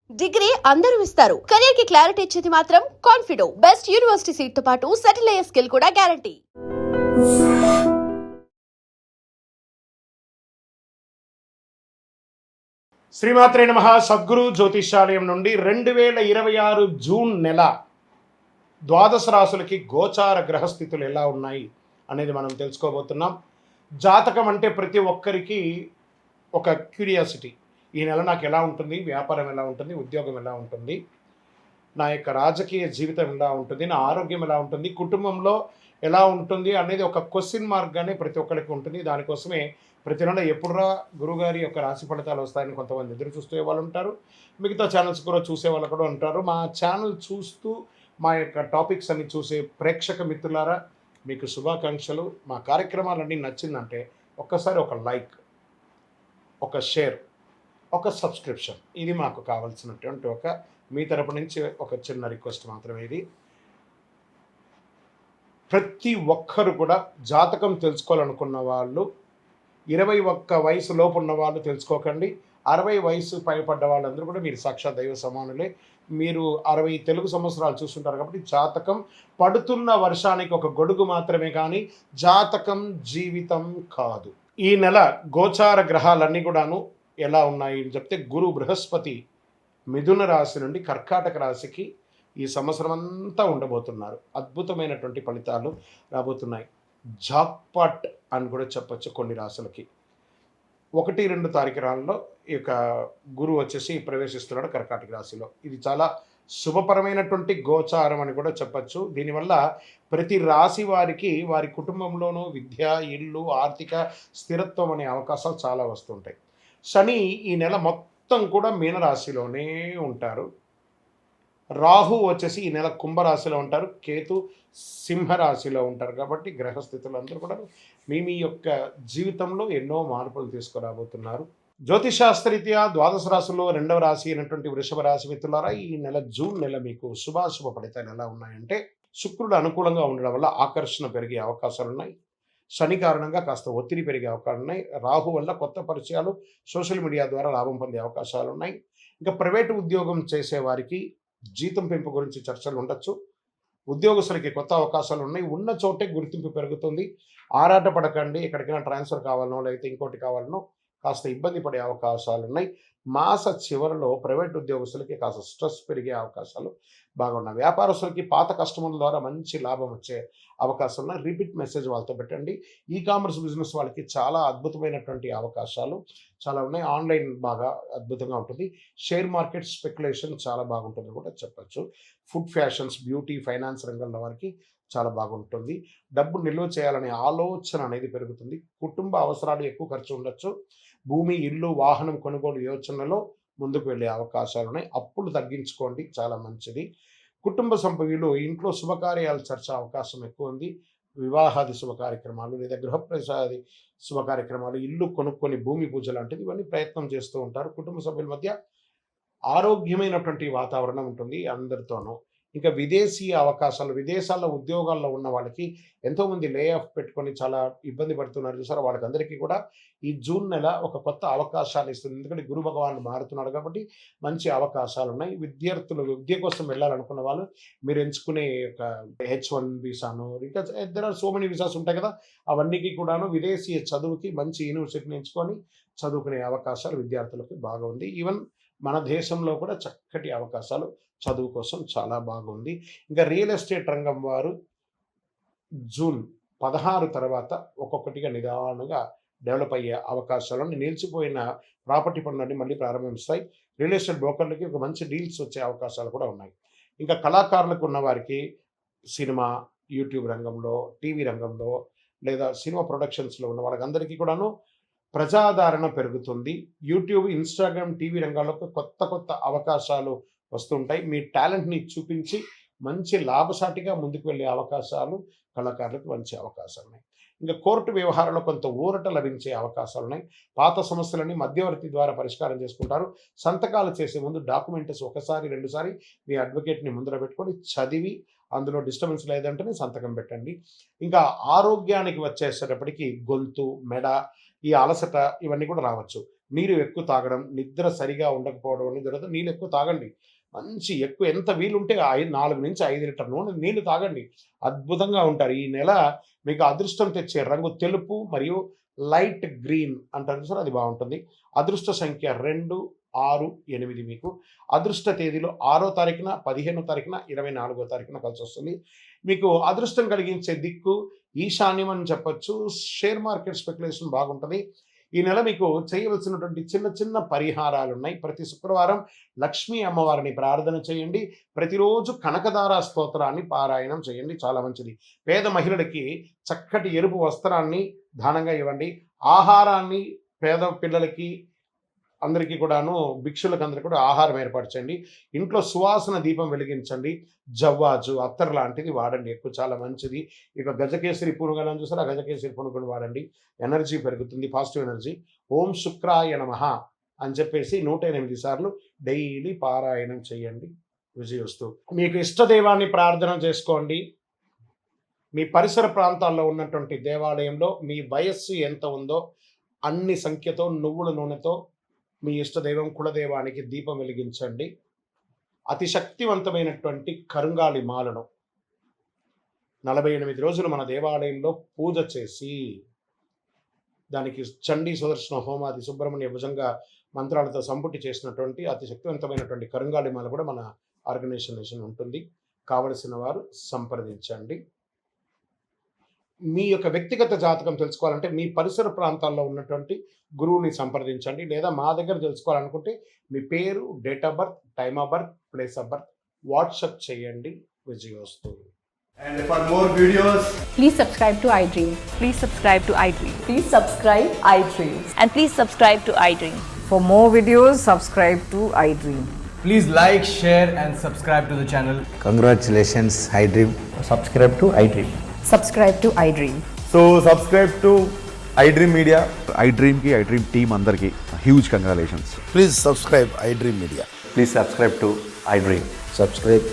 Degree అందరూ ఇస్తారు. Career కి క్లారిటీ ఇచ్చేది మాత్రం కాన్ఫిడో. బెస్ట్ యూనివర్సిటీ సీట్ తో పాటు సెటిల్ అయ్యే స్కిల్ కూడా గ్యారంటీ. శ్రీమాత్రే నమః. సద్గురు జ్యోతిష్యాలయం నుండి 2026 జూన్ నెల ద్వాదశ రాశులకి గోచార గ్రహస్థితులు ఎలా ఉన్నాయి అనేది మనం తెలుసుకోబోతున్నాం. జాతకం అంటే ప్రతి ఒక్కరికి ఒక క్యూరియాసిటీ. ఈ నెల నాకు ఎలా ఉంటుంది, వ్యాపారం ఎలా ఉంటుంది, ఉద్యోగం ఎలా ఉంటుంది, నా యొక్క రాజకీయ జీవితం ఎలా ఉంటుంది, నా ఆరోగ్యం ఎలా ఉంటుంది, కుటుంబంలో ఎలా ఉంటుంది అనేది ఒక క్వశ్చన్ మార్క్గానే ప్రతి ఒక్కరికి ఉంటుంది. దానికోసమే ప్రతి నెల ఎప్పుడురా గురుగారి యొక్క రాశి ఫలితాలు వస్తాయని కొంతమంది ఎదురు చూసే వాళ్ళు ఉంటారు. మిగతా ఛానల్స్ కూడా చూసే వాళ్ళు కూడా ఉంటారు. మా ఛానల్ చూస్తూ మా యొక్క టాపిక్స్ అన్ని చూసే ప్రేక్షక మిత్రులారా, మీకు శుభాకాంక్షలు. మా కార్యక్రమాలన్నీ నచ్చిందంటే ఒక్కసారి ఒక లైక్, ఒక షేర్, ఒక సబ్స్క్రిప్షన్, ఇది మాకు కావాల్సినటువంటి ఒక మీ తరపు నుంచి ఒక చిన్న రిక్వెస్ట్ మాత్రమే. ఇది ప్రతి ఒక్కరు కూడా జాతకం తెలుసుకోవాలనుకున్న వాళ్ళు 21 వయసు లోపు ఉన్న వాళ్ళు తెలుసుకోకండి. 60 వయసు పైపడ్డ వాళ్ళందరూ కూడా మీరు సాక్షాత్ దైవ సమానులే. మీరు 60 తెలుగు సంవత్సరాలు చూస్తుంటారు కాబట్టి జాతకం పడుతున్న వర్షానికి ఒక గొడుగు మాత్రమే, కానీ జాతకం జీవితం కాదు. ఈ నెల గోచార గ్రహాలన్నీ కూడాను ఎలా ఉన్నాయి అని చెప్తే, గురు బృహస్పతి మిథున రాశి నుండి కర్కాటక రాశికి ఈ సంవత్సరం అంతా ఉండబోతున్నారు. అద్భుతమైనటువంటి ఫలితాలు రాబోతున్నాయి. జాక్పాట్ అని కూడా చెప్పచ్చు కొన్ని రాశులకి. 1-2 తారీఖులలో ఈ యొక్క గురువు వచ్చేసి ప్రవేశిస్తున్నాడు కర్కాటక రాశిలో. ఇది చాలా శుభపరమైనటువంటి గోచారం అని కూడా చెప్పచ్చు. దీనివల్ల ప్రతి రాశి వారికి వారి కుటుంబంలోనూ విద్య, ఇల్లు, ఆర్థిక స్థిరత్వం అనే అవకాశాలు చాలా వస్తుంటాయి. శని ఈ నెల మొత్తం కూడా మీనరాశిలోనే ఉంటారు. రాహు వచ్చేసి ఈ నెల కుంభరాశిలో ఉంటారు. కేతు సింహరాశిలో ఉంటారు. కాబట్టి గ్రహస్థితులు అందరూ కూడా మీ యొక్క జీవితంలో ఎన్నో మార్పులు తీసుకురాబోతున్నారు. జ్యోతిశాస్త్రరీత్యా ద్వాదశ రాశుల్లో 2వ రాశి అయినటువంటి వృషభ రాశి మిత్రులారా, ఈ నెల జూన్ నెల మీకు శుభాశుభ ఫలితాలు ఎలా ఉన్నాయంటే, శుక్రుడు అనుకూలంగా ఉండడం వల్ల ఆకర్షణ పెరిగే అవకాశాలు ఉన్నాయి. శని కారణంగా కాస్త ఒత్తిడి పెరిగే అవకాశాలు ఉన్నాయి. రాహు వల్ల కొత్త పరిచయాలు, సోషల్ మీడియా ద్వారా లాభం పొందే అవకాశాలు ఉన్నాయి. ఇంకా ప్రైవేటు ఉద్యోగం చేసే వారికి జీతం పెంపు గురించి చర్చలు ఉండొచ్చు. ఉద్యోగస్తులకి కొత్త అవకాశాలు ఉన్నాయి. ఉన్న చోటే గుర్తింపు పెరుగుతుంది. ఆరాట పడకండి. ఎక్కడికైనా ట్రాన్స్ఫర్ కావాలనో లేకపోతే ఇంకోటి కావాలనో కాస్త ఇబ్బంది పడే అవకాశాలు ఉన్నాయి. మాస చివరిలో ప్రైవేట్ ఉద్యోగస్తులకి కాస్త స్ట్రెస్ పెరిగే అవకాశాలు బాగున్నాయి. వ్యాపారస్తులకి పాత కస్టమర్ల ద్వారా మంచి లాభం వచ్చే అవకాశాలు ఉన్నాయి. రిపీట్ మెసేజ్ వాళ్ళతో పెట్టండి. ఈ కామర్స్ బిజినెస్ వాళ్ళకి చాలా అద్భుతమైనటువంటి అవకాశాలు చాలా ఉన్నాయి. ఆన్లైన్ బాగా అద్భుతంగా ఉంటుంది. షేర్ మార్కెట్ స్పెక్యులేషన్ చాలా బాగుంటుంది కూడా చెప్పచ్చు. ఫుడ్, ఫ్యాషన్స్, బ్యూటీ, ఫైనాన్స్ రంగంలో వారికి చాలా బాగుంటుంది. డబ్బు నిల్వ చేయాలనే ఆలోచన అనేది పెరుగుతుంది. కుటుంబ అవసరాలు ఎక్కువ ఖర్చు ఉండొచ్చు. భూమి, ఇల్లు, వాహనం కొనుగోలు యోచనలో ముందుకు వెళ్ళే అవకాశాలు ఉన్నాయి. అప్పులు తగ్గించుకోండి, చాలా మంచిది. కుటుంబ సభ్యులు ఇంట్లో శుభకార్యాలు చర్చే అవకాశం ఎక్కువ ఉంది. వివాహాది శుభ కార్యక్రమాలు లేదా గృహప్రవేశాది శుభ కార్యక్రమాలు, ఇల్లు కొనుక్కొని భూమి పూజ లాంటిది ఇవన్నీ ప్రయత్నం చేస్తూ ఉంటారు. కుటుంబ సభ్యుల మధ్య ఆరోగ్యమైనటువంటి వాతావరణం ఉంటుంది అందరితోనూ. ఇంకా విదేశీయ అవకాశాలు, విదేశాల్లో ఉద్యోగాల్లో ఉన్న వాళ్ళకి ఎంతోమంది లే ఆఫ్ పెట్టుకొని చాలా ఇబ్బంది పడుతున్నారు చూసారా, వాళ్ళకందరికీ కూడా ఈ జూన్ నెల ఒక కొత్త అవకాశాలు ఇస్తుంది. ఎందుకంటే గురు భగవానుడు మారుతున్నాడు కాబట్టి మంచి అవకాశాలు ఉన్నాయి. విద్యార్థులు విద్య కోసం వెళ్ళాలనుకున్న వాళ్ళు మీరు ఎంచుకునే ఒక H1 వీసాను, ఇంకా there are so many visas ఉంటాయి కదా, అవన్నీకి కూడాను విదేశీయ చదువుకి మంచి యూనివర్సిటీని ఎంచుకొని చదువుకునే అవకాశాలు విద్యార్థులకు బాగా ఉంది. ఈవెన్ మన దేశంలో కూడా చక్కటి అవకాశాలు చదువు కోసం చాలా బాగుంది. ఇంకా రియల్ ఎస్టేట్ రంగం వారు జూన్ 16 తర్వాత ఒక్కొక్కటిగా నిదానంగా డెవలప్ అయ్యే అవకాశాలను, నిలిచిపోయిన ప్రాపర్టీ పనులన్నీ మళ్ళీ ప్రారంభిస్తాయి. రియల్ ఎస్టేట్ బ్రోకర్లకి ఒక మంచి డీల్స్ వచ్చే అవకాశాలు కూడా ఉన్నాయి. ఇంకా కళాకారులకు ఉన్న వారికి సినిమా, యూట్యూబ్ రంగంలో, టీవీ రంగంలో లేదా సినిమా ప్రొడక్షన్స్లో ఉన్న వాళ్ళకందరికీ కూడాను ప్రజాదరణ పెరుగుతుంది. యూట్యూబ్, ఇన్స్టాగ్రామ్, టీవీ రంగాల్లో కొత్త కొత్త అవకాశాలు వస్తుంటాయి. మీ టాలెంట్ని చూపించి మంచి లాభసాటిగా ముందుకు వెళ్ళే అవకాశాలు కళాకారులకు మంచి అవకాశాలు ఉన్నాయి. ఇంకా కోర్టు వ్యవహారాల్లో కొంత ఊరట లభించే అవకాశాలు ఉన్నాయి. పాత సమస్యలని మధ్యవర్తి ద్వారా పరిష్కారం చేసుకుంటారు. సంతకాలు చేసే ముందు డాక్యుమెంట్స్ ఒకసారి 2 సారి మీ అడ్వకేట్ని ముందర పెట్టుకొని చదివి అందులో డిస్టర్బెన్స్ లేదంటేనే సంతకం పెట్టండి. ఇంకా ఆరోగ్యానికి వచ్చేసేటప్పటికి గొంతు, మెడ, ఈ అలసట ఇవన్నీ కూడా రావచ్చు. నీరు ఎక్కువ తాగడం, నిద్ర సరిగా ఉండకపోవడం అనేది జరుగుతుంది. నీళ్ళు ఎక్కువ తాగండి. మంచి ఎక్కువ ఎంత వీలుంటే 4 నుంచి 5 లీటర్ నూనె నీళ్లు తాగండి. అద్భుతంగా ఉంటారు. ఈ నెల మీకు అదృష్టం తెచ్చే రంగు తెలుపు మరియు లైట్ గ్రీన్ అంటారు చూసారా, అది బాగుంటుంది. అదృష్ట సంఖ్య 2, 6, 8 మీకు. అదృష్ట తేదీలో 6వ తారీఖున, 15వ తారీఖున, 24వ తారీఖున కలిసి వస్తుంది. మీకు అదృష్టం కలిగించే దిక్కు ఈశాన్యం అని చెప్పొచ్చు. షేర్ మార్కెట్ స్పెక్యులేషన్ బాగుంటుంది. ఈ నెల మీకు చేయవలసినటువంటి చిన్న చిన్న పరిహారాలు ఉన్నాయి. ప్రతి శుక్రవారం లక్ష్మీ అమ్మవారిని ప్రార్థన చేయండి. ప్రతిరోజు కనకదార స్తోత్రాన్ని పారాయణం చేయండి, చాలా మంచిది. పేద మహిళలకి చక్కటి ఎరుపు వస్త్రాన్ని దానంగా ఇవ్వండి. ఆహారాన్ని పేద పిల్లలకి అందరికీ కూడాను, భిక్షులకు అందరికీ కూడా ఆహారం ఏర్పాటు చేయండి. ఇంట్లో సువాసన దీపం వెలిగించండి. జవ్వాజు, అత్తర్ లాంటిది వాడండి, ఎక్కువ చాలా మంచిది. ఇక గజకేసరి పునుగలను చూసారా, గజకేసరి పునుగును వాడండి, ఎనర్జీ పెరుగుతుంది, పాజిటివ్ ఎనర్జీ. ఓం శుక్రాయ నమః అని చెప్పేసి 108 సార్లు డైలీ పారాయణం చేయండి. విజయోస్తు. మీకు ఇష్టదైవాన్ని ప్రార్థన చేసుకోండి. మీ పరిసర ప్రాంతాల్లో ఉన్నటువంటి దేవాలయంలో మీ వయస్సు ఎంత ఉందో అన్ని సంఖ్యతో నువ్వుల నూనెతో మీ ఇష్టదైవం కులదైవానికి దీపం వెలిగించండి. అతి శక్తివంతమైనటువంటి కరుంగాలి మాలను 48 రోజులు మన దేవాలయంలో పూజ చేసి దానికి చండీ సుదర్శన హోమాది సుబ్రహ్మణ్య భుజంగా మంత్రాలతో సంపుటి చేసినటువంటి అతి శక్తివంతమైనటువంటి కరుంగాలి మాల కూడా మన ఆర్గనైజేషన్ ఉంటుంది. కావలసిన వారు సంప్రదించండి. మీ యొక్క వ్యక్తిగత జాతకం తెలుసుకోవాలంటే మీ పరిసర ప్రాంతాల్లో ఉన్నటువంటి గురువుని సంప్రదించండి, లేదా మా దగ్గర తెలుసుకోవాలనుకుంటే మీ పేరు, date of birth, time of birth, place of birth WhatsApp చేయండి. విజయోస్తు. And for more videos, Please subscribe to iDream. Please subscribe to iDream. Please subscribe iDream. And please subscribe to iDream. For more videos, subscribe to iDream. please like, share and subscribe to the channel. Congratulations, iDream. Subscribe to iDream. Subscribe to iDream. So subscribe to iDream Media. iDream team అందరికి huge congratulations. Please subscribe iDream Media. Please subscribe to iDream. Subscribe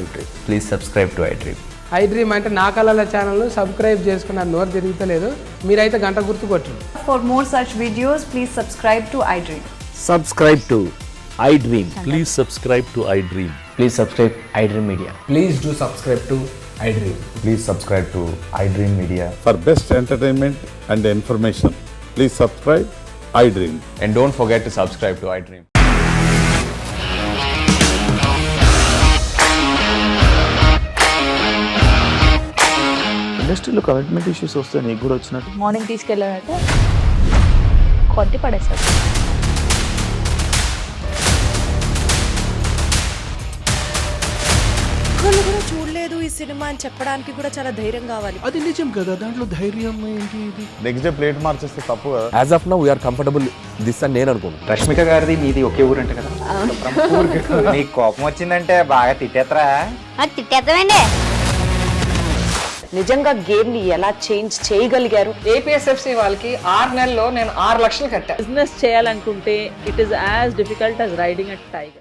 iDream. Please subscribe to iDream. iDream అంటే నా కళల ఛానల్ను subscribe చేసుకున్న నోరు తిరుగుతలేదు, మీరైతే గంట గుర్తు కొట్టండి. For more such videos, please subscribe to iDream. Subscribe to iDream. Please subscribe to iDream. Please subscribe iDream Media. Please do subscribe to iDream. Please subscribe to iDream Media. For best entertainment and information, please subscribe iDream. And don't forget to subscribe to iDream. ఇండస్ట్రీలో commitment issues వస్తే నీకు కూడా వచ్చినట్టు. Morning తీసుకెళ్ళారంటే కొట్టి పడేస్తారు. ఒక్కళ్ళు కూడా చూడలేదు ఈ సినిమా అని చెప్పడానికి కూడా చాలా ధైర్యం కావాలి. అది నిజం కదా, దాంట్లో ధైర్యం ఏంటి? ఇది నెక్స్ట్ డే ప్లేట్ మార్చేస్తే తప్పు కదా. As of now, we are comfortable this అని నేను అనుకుంటున్నాను. రష్మిక గారిది మీది ఒకే ఊరు అంటే కదా. నీకు కోపం వచ్చిందంటే బాగా తిట్టేత్తరా? తిట్టేద్దామండి. నిజంగా గేమ్ ని ఎలా చేంజ్ చేయగలిగారు? APSFC వాళ్ళకి 6 నెలల్లో నేను 6 లక్షలు కట్టా. బిజినెస్ చేయాలనుకుంటే it is as difficult as riding a tiger.